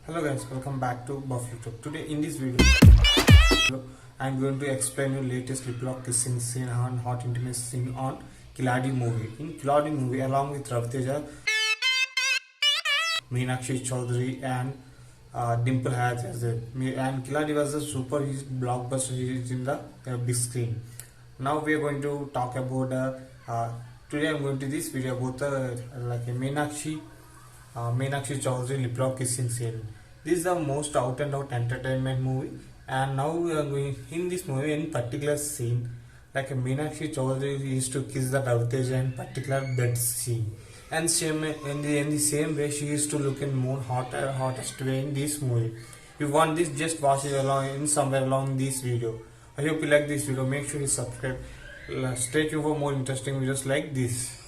Hello guys, welcome back to Buffalo Talk. Today in this video, I am going to explain you latest lip lock kissing scene and hot intimacy scene on Khiladi movie. In Khiladi movie, along with Ravi, Teja, Meenakshi, Chaudhary and Dimple has as a and Khiladi was a super hit blockbuster hit in the big screen. Now we are going to talk about today I'm going to this video about like a Meenakshi Chaudhary lip lock kissing scene. This is the most out and out entertainment movie, and now we are going in this movie in particular scene. Like a Meenakshi Chaudhary used to kiss the Teja in particular bed scene, and same in the same way she used to look in more hottest way in this movie. If you want this, just watch it along in somewhere along this video. I hope you like this video. Make sure you subscribe. Stay tuned for more interesting videos like this.